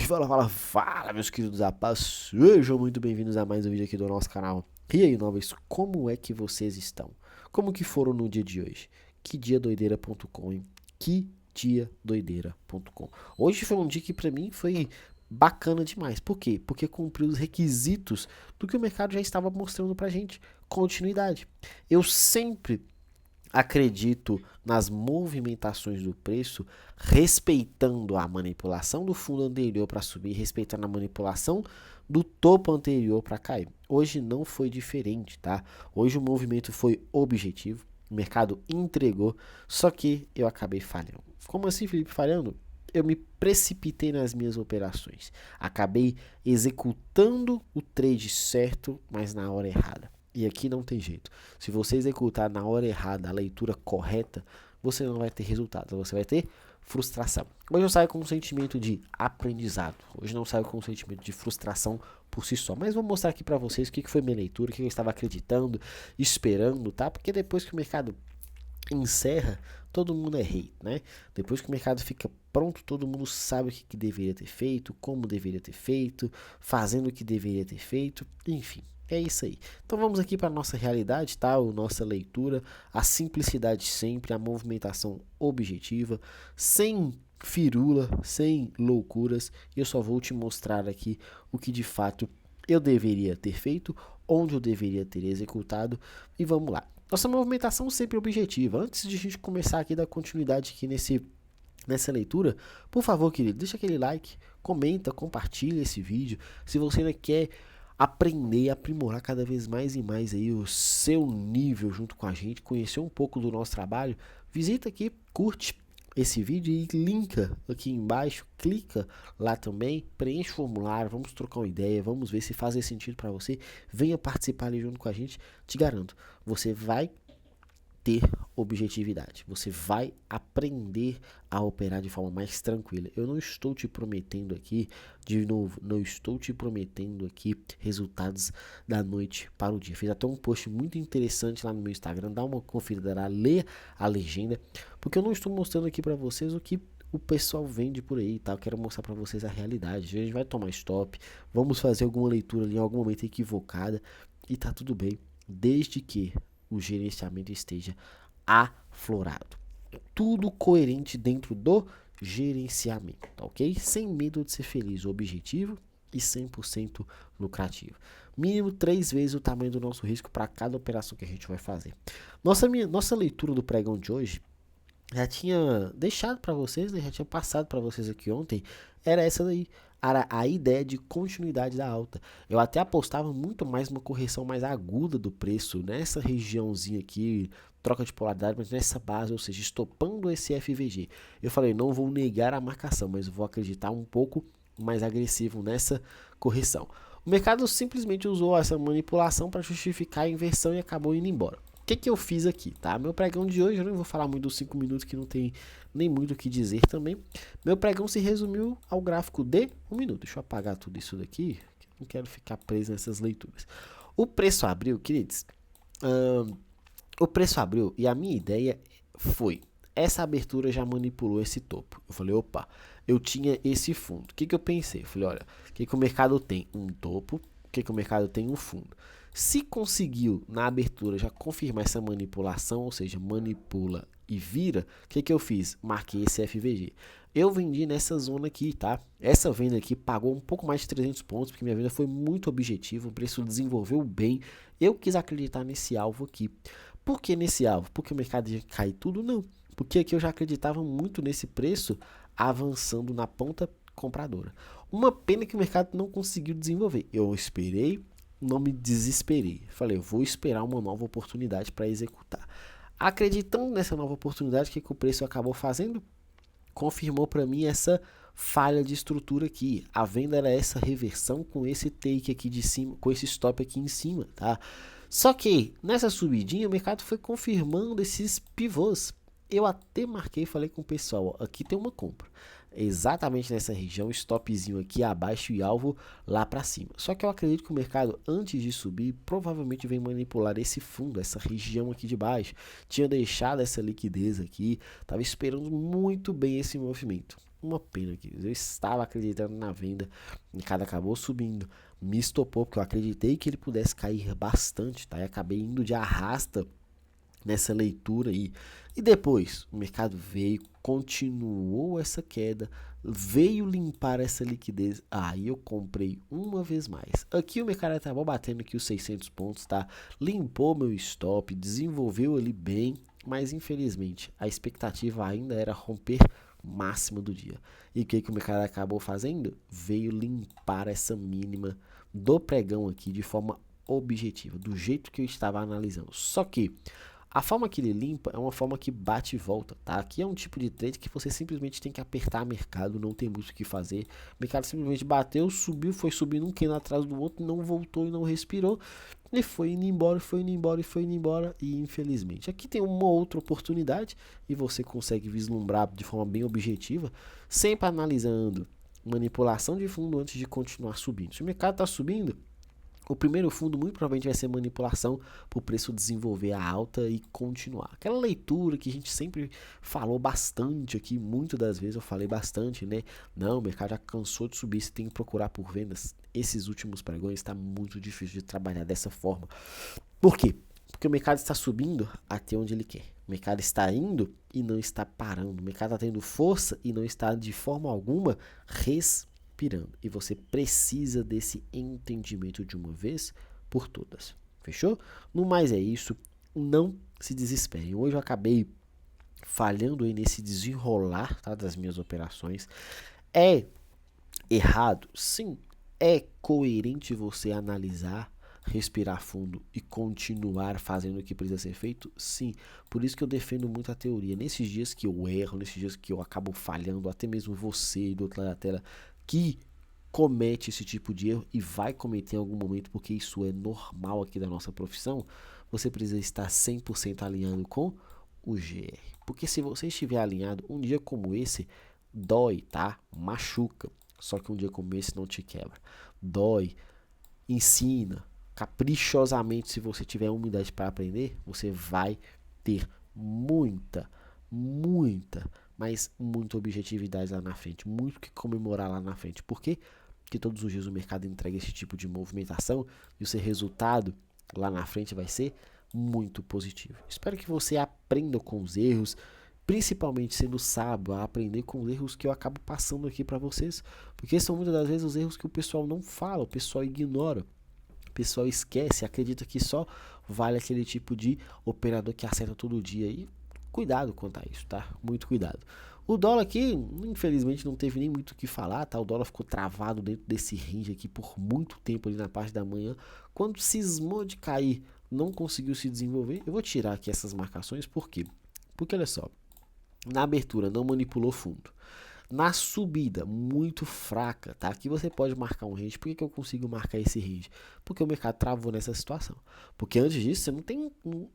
Fala, meus queridos rapazes, sejam muito bem-vindos a mais um vídeo aqui do nosso canal. E aí, novos, como é que vocês estão? Como que foram no dia de hoje? Que dia doideira.com, hein? Que dia doideira.com. Hoje foi um dia que pra mim foi bacana demais. Por quê? Porque cumpriu os requisitos do que o mercado já estava mostrando pra gente. Continuidade. Eu sempre acredito nas movimentações do preço, respeitando a manipulação do fundo anterior para subir, respeitando a manipulação do topo anterior para cair. Hoje não foi diferente, tá? Hoje o movimento foi objetivo, o mercado entregou, só que eu acabei falhando. Como assim, Felipe, falhando? Eu me precipitei nas minhas operações. Acabei executando o trade certo, mas na hora errada. E aqui não tem jeito. Se você executar na hora errada a leitura correta, você não vai ter resultado, você vai ter frustração. Hoje eu saio com um sentimento de aprendizado. Hoje não saio com um sentimento de frustração por si só. Mas vou mostrar aqui para vocês o que foi minha leitura, o que eu estava acreditando, esperando, tá? Porque depois que o mercado encerra, todo mundo é rei, né? Depois que o mercado fica pronto, todo mundo sabe o que deveria ter feito, como deveria ter feito, fazendo o que deveria ter feito, enfim. É isso aí. Então vamos aqui para a nossa realidade, tá? A nossa leitura, a simplicidade sempre, a movimentação objetiva, sem firula, sem loucuras. Eu só vou te mostrar aqui o que de fato eu deveria ter feito, onde eu deveria ter executado e vamos lá. Nossa movimentação sempre objetiva. Antes de a gente começar aqui, dar continuidade aqui nessa leitura, por favor, querido, deixa aquele like, comenta, compartilha esse vídeo. Se você ainda quer aprender, aprimorar cada vez mais e mais aí o seu nível junto com a gente, conhecer um pouco do nosso trabalho, visita aqui, curte esse vídeo e linka aqui embaixo, clica lá também, preenche o formulário, vamos trocar uma ideia, vamos ver se faz sentido para você, venha participar ali junto com a gente, te garanto, você vai ter objetividade. Você vai aprender a operar de forma mais tranquila. Eu não estou te prometendo aqui, de novo, não estou te prometendo aqui resultados da noite para o dia. Fiz até um post muito interessante lá no meu Instagram, dá uma conferida lá, lê a legenda, porque eu não estou mostrando aqui para vocês o que o pessoal vende por aí, tá? Eu quero mostrar para vocês a realidade. A gente vai tomar stop, vamos fazer alguma leitura ali em algum momento equivocada e tá tudo bem, desde que o gerenciamento esteja aflorado. Tudo coerente dentro do gerenciamento, tá ok? Sem medo de ser feliz, objetivo e 100% lucrativo. Mínimo 3 vezes o tamanho do nosso risco para cada operação que a gente vai fazer. Nossa leitura do pregão de hoje já tinha deixado para vocês, né? Já tinha passado para vocês aqui ontem, era essa daí, era a ideia de continuidade da alta. Eu até apostava muito mais numa correção mais aguda do preço nessa regiãozinha aqui, troca de polaridade, mas nessa base, ou seja, estopando esse FVG. Eu falei, não vou negar a marcação, mas vou acreditar um pouco mais agressivo nessa correção. O mercado simplesmente usou essa manipulação para justificar a inversão e acabou indo embora. O que eu fiz aqui, tá? Meu pregão de hoje, eu não vou falar muito dos 5 minutos que não tem nem muito o que dizer também. Meu pregão se resumiu ao gráfico de 1 minuto. Deixa eu apagar tudo isso daqui, que eu não quero ficar preso nessas leituras. O preço abriu, queridos. O preço abriu e a minha ideia foi, essa abertura já manipulou esse topo. Eu falei, opa, eu tinha esse fundo. O que eu pensei? Eu falei, olha, o que o mercado tem? Um topo. O que o mercado tem? Um fundo. Se conseguiu na abertura já confirmar essa manipulação, ou seja, manipula e vira, o que eu fiz? Marquei esse FVG. Eu vendi nessa zona aqui, tá? Essa venda aqui pagou um pouco mais de 300 pontos, porque minha venda foi muito objetiva, o preço desenvolveu bem. Eu quis acreditar nesse alvo aqui. Por que nesse alvo? Porque o mercado ia cair tudo? Não. Porque aqui eu já acreditava muito nesse preço avançando na ponta compradora. Uma pena que o mercado não conseguiu desenvolver. Eu esperei, não me desesperei. Falei, eu vou esperar uma nova oportunidade para executar. Acreditando nessa nova oportunidade, o que o preço acabou fazendo? Confirmou para mim essa falha de estrutura aqui. A venda era essa reversão com esse take aqui de cima, com esse stop aqui em cima, tá? Só que nessa subidinha o mercado foi confirmando esses pivôs. Eu até marquei e falei com o pessoal, ó, aqui tem uma compra. Exatamente nessa região, stopzinho aqui abaixo e alvo lá para cima. Só que eu acredito que o mercado, antes de subir, provavelmente vem manipular esse fundo, essa região aqui de baixo. Tinha deixado essa liquidez aqui, estava esperando muito bem esse movimento. uma pena, queridos. Eu estava acreditando na venda, o mercado acabou subindo, me estopou, porque eu acreditei que ele pudesse cair bastante, tá? E acabei indo de arrasta nessa leitura aí. E depois, o mercado veio, continuou essa queda, veio limpar essa liquidez. Aí eu comprei uma vez mais. Aqui o mercado estava batendo aqui os 600 pontos, tá? Limpou meu stop, desenvolveu ali bem, mas infelizmente a expectativa ainda era romper máxima do dia. E o que o mercado acabou fazendo? Veio limpar essa mínima do pregão aqui de forma objetiva, do jeito que eu estava analisando. Só que a forma que ele limpa é uma forma que bate e volta, tá? Aqui é um tipo de trade que você simplesmente tem que apertar o mercado, não tem muito o que fazer. O mercado simplesmente bateu, subiu, foi subindo um candle atrás do outro, não voltou e não respirou. E foi indo embora, foi indo embora e foi indo embora. E infelizmente, aqui tem uma outra oportunidade e você consegue vislumbrar de forma bem objetiva, sempre analisando manipulação de fundo antes de continuar subindo. Se o mercado está subindo, o primeiro fundo muito provavelmente vai ser manipulação para o preço desenvolver a alta e continuar. Aquela leitura que a gente sempre falou bastante aqui, muitas das vezes eu falei bastante, né? Não, o mercado já cansou de subir, você tem que procurar por vendas. Esses últimos pregões está muito difícil de trabalhar dessa forma. Por quê? Porque o mercado está subindo até onde ele quer. O mercado está indo e não está parando. O mercado está tendo força e não está de forma alguma respirando. E você precisa desse entendimento de uma vez por todas. Fechou? No mais é isso. Não se desesperem. Hoje eu acabei falhando aí nesse desenrolar, tá, das minhas operações. É errado? Sim. É coerente você analisar, respirar fundo e continuar fazendo o que precisa ser feito? Sim. Por isso que eu defendo muito a teoria. Nesses dias que eu erro, nesses dias que eu acabo falhando, até mesmo você do outro lado da tela que comete esse tipo de erro e vai cometer em algum momento, porque isso é normal aqui da nossa profissão, você precisa estar 100% alinhado com o GR. Porque se você estiver alinhado, um dia como esse dói, tá? Machuca. Só que um dia como esse não te quebra. Dói, ensina, caprichosamente, se você tiver humildade para aprender, você vai ter muita, mas muita objetividade lá na frente, muito que comemorar lá na frente. Por quê? Porque todos os dias o mercado entrega esse tipo de movimentação e o seu resultado lá na frente vai ser muito positivo. Espero que você aprenda com os erros, principalmente sendo sábio a aprender com os erros que eu acabo passando aqui para vocês, porque são muitas das vezes os erros que o pessoal não fala, o pessoal ignora. O pessoal esquece, acredita que só vale aquele tipo de operador que acerta todo dia. E cuidado quanto a isso, tá? Muito cuidado. O dólar aqui, infelizmente, não teve nem muito o que falar, tá? O dólar ficou travado dentro desse range aqui por muito tempo ali na parte da manhã. Quando cismou de cair, não conseguiu se desenvolver. Eu vou tirar aqui essas marcações, por quê? Porque olha só, na abertura não manipulou fundo. Na subida, muito fraca, tá? Aqui você pode marcar um range. Por que eu consigo marcar esse range? Porque o mercado travou nessa situação. Porque antes disso, você não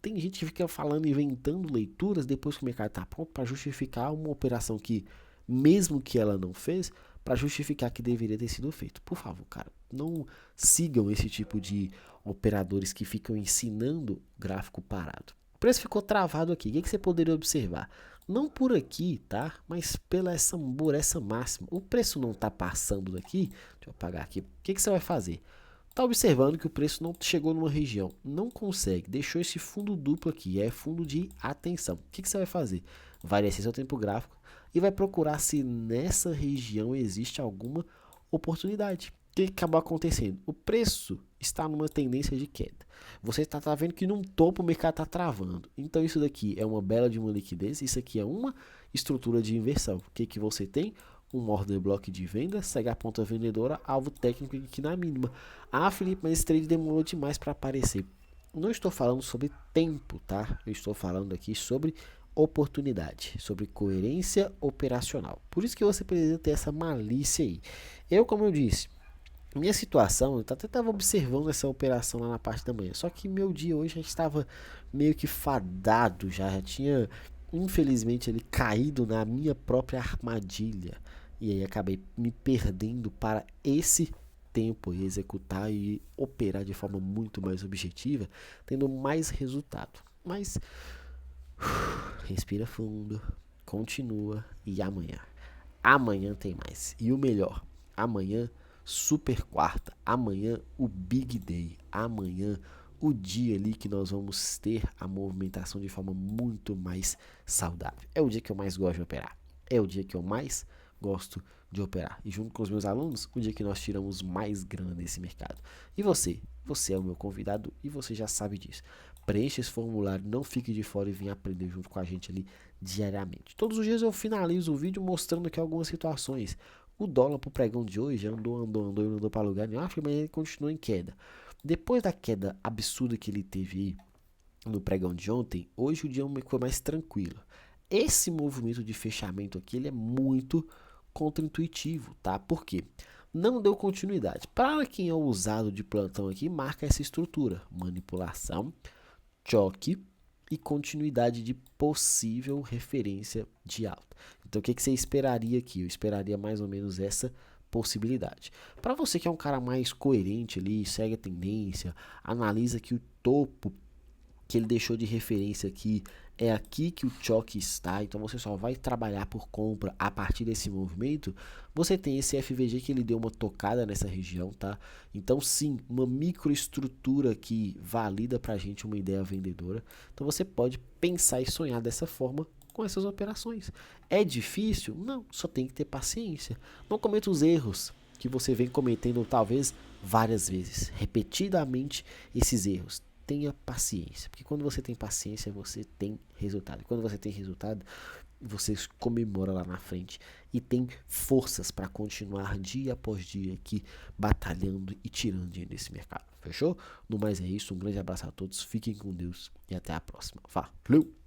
tem gente que fica falando, inventando leituras depois que o mercado está pronto para justificar uma operação que, mesmo que ela não fez, para justificar que deveria ter sido feito. Por favor, cara, não sigam esse tipo de operadores que ficam ensinando gráfico parado. O preço ficou travado aqui. O que você poderia observar? Não por aqui, tá? Mas por essa máxima. O preço não está passando daqui. Deixa eu apagar aqui. O que você vai fazer? Tá observando que o preço não chegou numa região. Não consegue. Deixou esse fundo duplo aqui. É fundo de atenção. O que você vai fazer? Vai descer seu tempo gráfico e vai procurar se nessa região existe alguma oportunidade. O que acabou acontecendo? O preço está numa tendência de queda. Você está vendo que num topo o mercado está travando. Então isso daqui é uma bela de uma liquidez. Isso aqui é uma estrutura de inversão. O que você tem? Um order block de venda, segue a ponta vendedora, alvo técnico aqui na mínima. Ah, Felipe, mas esse trade demorou demais para aparecer. Não estou falando sobre tempo, tá? Eu estou falando aqui sobre oportunidade, sobre coerência operacional. Por isso que você precisa ter essa malícia aí. Como eu disse, minha situação, eu até estava observando essa operação lá na parte da manhã, só que meu dia hoje já estava meio que fadado, já tinha, infelizmente, ele caído na minha própria armadilha, e aí acabei me perdendo para esse tempo e executar e operar de forma muito mais objetiva, tendo mais resultado. Mas respira fundo, continua e amanhã amanhã tem mais. E o melhor, amanhã super quarta, amanhã o Big Day, amanhã o dia ali que nós vamos ter a movimentação de forma muito mais saudável. É o dia que eu mais gosto de operar. É o dia que eu mais gosto de operar. E junto com os meus alunos, o dia que nós tiramos mais grana desse mercado. E você? Você é o meu convidado e você já sabe disso. Preencha esse formulário, não fique de fora e venha aprender junto com a gente ali diariamente. Todos os dias eu finalizo o vídeo mostrando aqui algumas situações. O dólar pro pregão de hoje andou e não andou para lugar nenhum. Acho que amanhã ele continua em queda. Depois da queda absurda que ele teve aí no pregão de ontem, hoje o dia ficou mais tranquilo. Esse movimento de fechamento aqui, ele é muito contraintuitivo, tá? Por quê? Não deu continuidade. Para quem é usado de plantão aqui, marca essa estrutura: manipulação, choque e continuidade de possível referência de alta. Então, o que você esperaria aqui? Eu esperaria mais ou menos essa possibilidade. Para você que é um cara mais coerente ali, segue a tendência, analisa que o topo que ele deixou de referência aqui é aqui que o choque está, então você só vai trabalhar por compra a partir desse movimento. Você tem esse FVG que ele deu uma tocada nessa região, tá? Então sim, uma microestrutura que valida pra gente uma ideia vendedora. Então você pode pensar e sonhar dessa forma com essas operações. É difícil? Não, só tem que ter paciência. Não cometa os erros que você vem cometendo talvez várias vezes, repetidamente esses erros. Tenha paciência, porque quando você tem paciência, você tem resultado. E quando você tem resultado, você comemora lá na frente e tem forças para continuar dia após dia aqui batalhando e tirando dinheiro desse mercado. Fechou? No mais é isso, um grande abraço a todos, fiquem com Deus e até a próxima. Valeu!